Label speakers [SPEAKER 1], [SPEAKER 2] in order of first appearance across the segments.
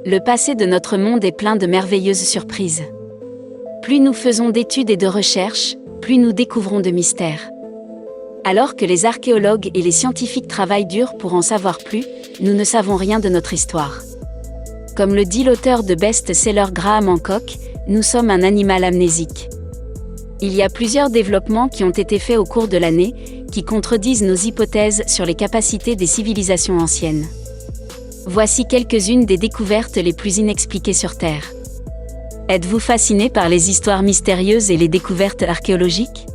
[SPEAKER 1] Le passé de notre monde est plein de merveilleuses surprises. Plus nous faisons d'études et de recherches, plus nous découvrons de mystères. Alors que les archéologues et les scientifiques travaillent dur pour en savoir plus, nous ne savons rien de notre histoire. Comme le dit l'auteur de best-seller Graham Hancock, nous sommes un animal amnésique. Il y a plusieurs développements qui ont été faits au cours de l'année, qui contredisent nos hypothèses sur les capacités des civilisations anciennes. Voici quelques-unes des découvertes les plus inexpliquées sur Terre. Êtes-vous fasciné par les histoires mystérieuses et les découvertes archéologiques?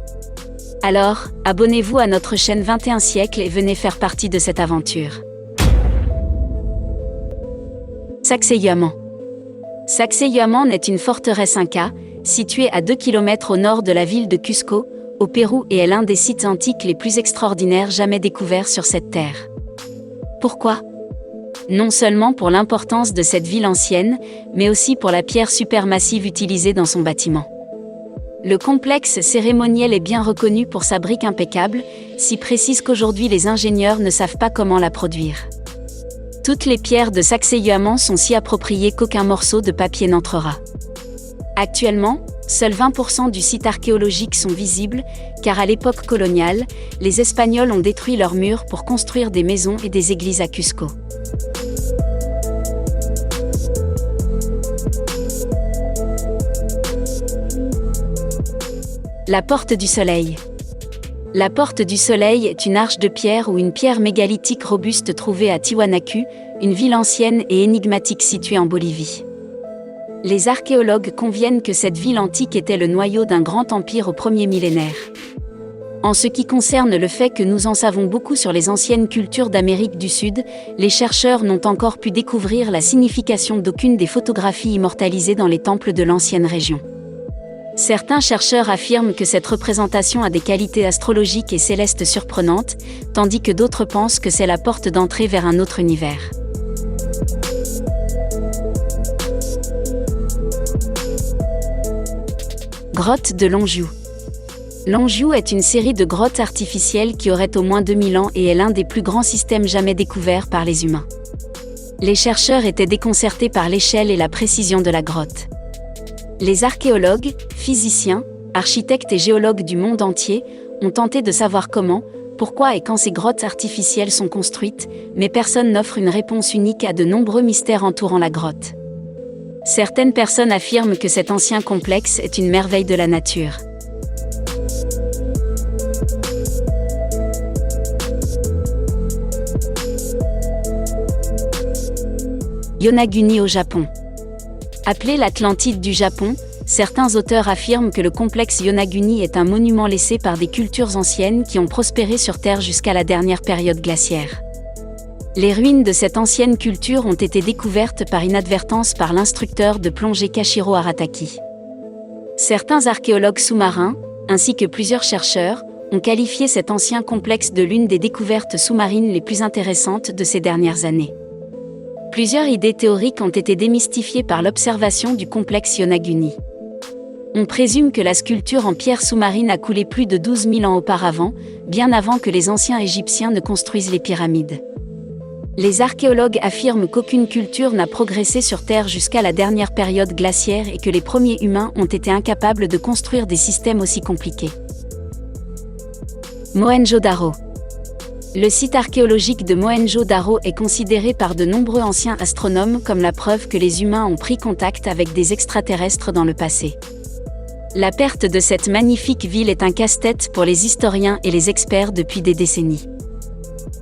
[SPEAKER 1] Alors, abonnez-vous à notre chaîne 21 siècles et venez faire partie de cette aventure. Sacsayhuaman. Sacsayhuaman est une forteresse inca, située à 2 km au nord de la ville de Cusco, au Pérou, et est l'un des sites antiques les plus extraordinaires jamais découverts sur cette terre. Pourquoi? Non seulement pour l'importance de cette ville ancienne, mais aussi pour la pierre supermassive utilisée dans son bâtiment. Le complexe cérémoniel est bien reconnu pour sa brique impeccable, si précise qu'aujourd'hui les ingénieurs ne savent pas comment la produire. Toutes les pierres de Sacsayhuaman sont si appropriées qu'aucun morceau de papier n'entrera. Actuellement, seuls 20% du site archéologique sont visibles, car à l'époque coloniale, les Espagnols ont détruit leurs murs pour construire des maisons et des églises à Cusco. La Porte du Soleil. La Porte du Soleil est une arche de pierre ou une pierre mégalithique robuste trouvée à Tiwanaku, une ville ancienne et énigmatique située en Bolivie. Les archéologues conviennent que cette ville antique était le noyau d'un grand empire au premier millénaire. En ce qui concerne le fait que nous en savons beaucoup sur les anciennes cultures d'Amérique du Sud, les chercheurs n'ont encore pu découvrir la signification d'aucune des photographies immortalisées dans les temples de l'ancienne région. Certains chercheurs affirment que cette représentation a des qualités astrologiques et célestes surprenantes, tandis que d'autres pensent que c'est la porte d'entrée vers un autre univers. Grotte de Longzhou. Longzhou est une série de grottes artificielles qui auraient au moins 2000 ans et est l'un des plus grands systèmes jamais découverts par les humains. Les chercheurs étaient déconcertés par l'échelle et la précision de la grotte. Les archéologues, physiciens, architectes et géologues du monde entier ont tenté de savoir comment, pourquoi et quand ces grottes artificielles sont construites, mais personne n'offre une réponse unique à de nombreux mystères entourant la grotte. Certaines personnes affirment que cet ancien complexe est une merveille de la nature. Yonaguni au Japon. Appelé l'Atlantide du Japon, certains auteurs affirment que le complexe Yonaguni est un monument laissé par des cultures anciennes qui ont prospéré sur Terre jusqu'à la dernière période glaciaire. Les ruines de cette ancienne culture ont été découvertes par inadvertance par l'instructeur de plongée Kashiro Arataki. Certains archéologues sous-marins, ainsi que plusieurs chercheurs, ont qualifié cet ancien complexe de l'une des découvertes sous-marines les plus intéressantes de ces dernières années. Plusieurs idées théoriques ont été démystifiées par l'observation du complexe Yonaguni. On présume que la sculpture en pierre sous-marine a coulé plus de 12 000 ans auparavant, bien avant que les anciens Égyptiens ne construisent les pyramides. Les archéologues affirment qu'aucune culture n'a progressé sur Terre jusqu'à la dernière période glaciaire et que les premiers humains ont été incapables de construire des systèmes aussi compliqués. Mohenjo-Daro. Le site archéologique de Mohenjo-Daro est considéré par de nombreux anciens astronomes comme la preuve que les humains ont pris contact avec des extraterrestres dans le passé. La perte de cette magnifique ville est un casse-tête pour les historiens et les experts depuis des décennies.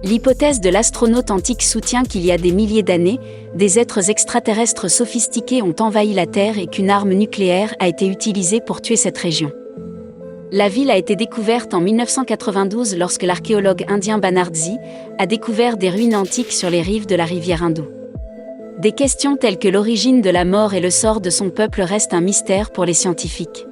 [SPEAKER 1] L'hypothèse de l'astronaute antique soutient qu'il y a des milliers d'années, des êtres extraterrestres sophistiqués ont envahi la Terre et qu'une arme nucléaire a été utilisée pour tuer cette région. La ville a été découverte en 1992 lorsque l'archéologue indien Banerjee a découvert des ruines antiques sur les rives de la rivière hindoue. Des questions telles que l'origine de la mort et le sort de son peuple restent un mystère pour les scientifiques.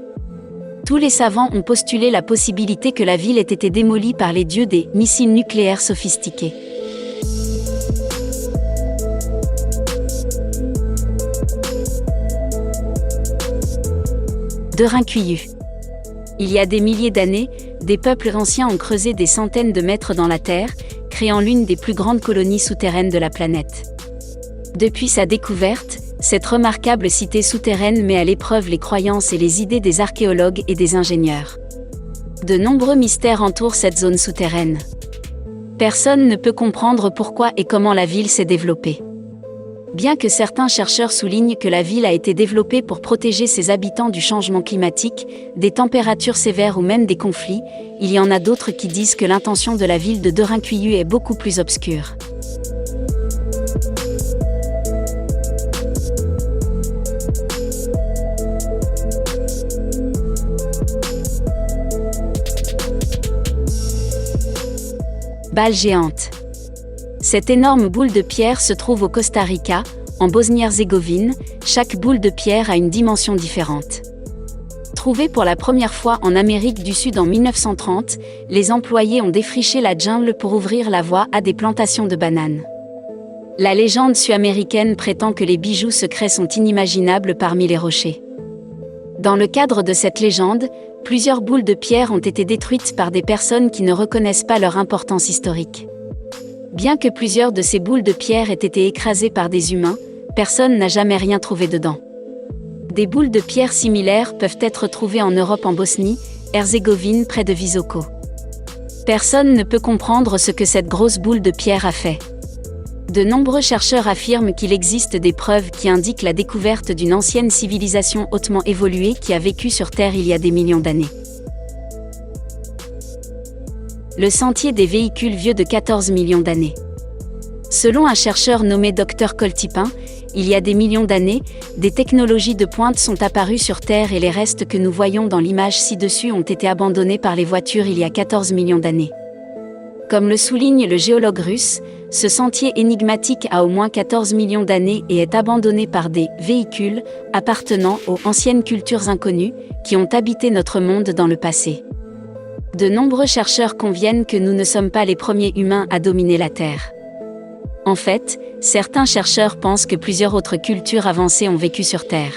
[SPEAKER 1] Tous les savants ont postulé la possibilité que la ville ait été démolie par les dieux des missiles nucléaires sophistiqués. Derinkuyu. Il y a des milliers d'années, des peuples anciens ont creusé des centaines de mètres dans la Terre, créant l'une des plus grandes colonies souterraines de la planète. Depuis sa découverte, Cette remarquable cité souterraine met à l'épreuve les croyances et les idées des archéologues et des ingénieurs. De nombreux mystères entourent cette zone souterraine. Personne ne peut comprendre pourquoi et comment la ville s'est développée. Bien que certains chercheurs soulignent que la ville a été développée pour protéger ses habitants du changement climatique, des températures sévères ou même des conflits, il y en a d'autres qui disent que l'intention de la ville de Derinkuyu est beaucoup plus obscure. Balle géante. Cette énorme boule de pierre se trouve au Costa Rica, en Bosnie-Herzégovine. Chaque boule de pierre a une dimension différente. Trouvée pour la première fois en Amérique du Sud en 1930, les employés ont défriché la jungle pour ouvrir la voie à des plantations de bananes. La légende sud-américaine prétend que les bijoux secrets sont inimaginables parmi les rochers. Dans le cadre de cette légende, plusieurs boules de pierre ont été détruites par des personnes qui ne reconnaissent pas leur importance historique. Bien que plusieurs de ces boules de pierre aient été écrasées par des humains, personne n'a jamais rien trouvé dedans. Des boules de pierre similaires peuvent être trouvées en Europe en Bosnie, Herzégovine près de Visoko. Personne ne peut comprendre ce que cette grosse boule de pierre a fait. De nombreux chercheurs affirment qu'il existe des preuves qui indiquent la découverte d'une ancienne civilisation hautement évoluée qui a vécu sur Terre il y a des millions d'années. Le sentier des véhicules vieux de 14 millions d'années. Selon un chercheur nommé Dr Coltipin, il y a des millions d'années, des technologies de pointe sont apparues sur Terre et les restes que nous voyons dans l'image ci-dessus ont été abandonnés par les voitures il y a 14 millions d'années. Comme le souligne le géologue russe, ce sentier énigmatique a au moins 14 millions d'années et est abandonné par des véhicules appartenant aux anciennes cultures inconnues qui ont habité notre monde dans le passé. De nombreux chercheurs conviennent que nous ne sommes pas les premiers humains à dominer la Terre. En fait, certains chercheurs pensent que plusieurs autres cultures avancées ont vécu sur Terre.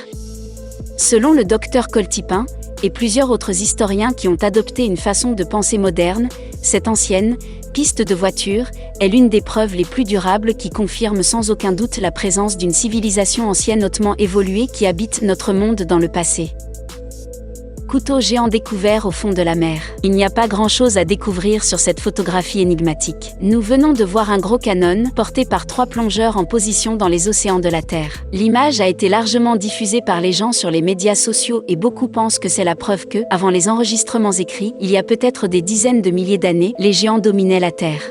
[SPEAKER 1] Selon le docteur Coltipin, et plusieurs autres historiens qui ont adopté une façon de penser moderne, cette ancienne piste de voiture est l'une des preuves les plus durables qui confirme sans aucun doute la présence d'une civilisation ancienne hautement évoluée qui habite notre monde dans le passé. Couteau géant découvert au fond de la mer. Il n'y a pas grand-chose à découvrir sur cette photographie énigmatique. Nous venons de voir un gros canon porté par 3 plongeurs en position dans les océans de la Terre. L'image a été largement diffusée par les gens sur les médias sociaux et beaucoup pensent que c'est la preuve que, avant les enregistrements écrits, il y a peut-être des dizaines de milliers d'années, les géants dominaient la Terre.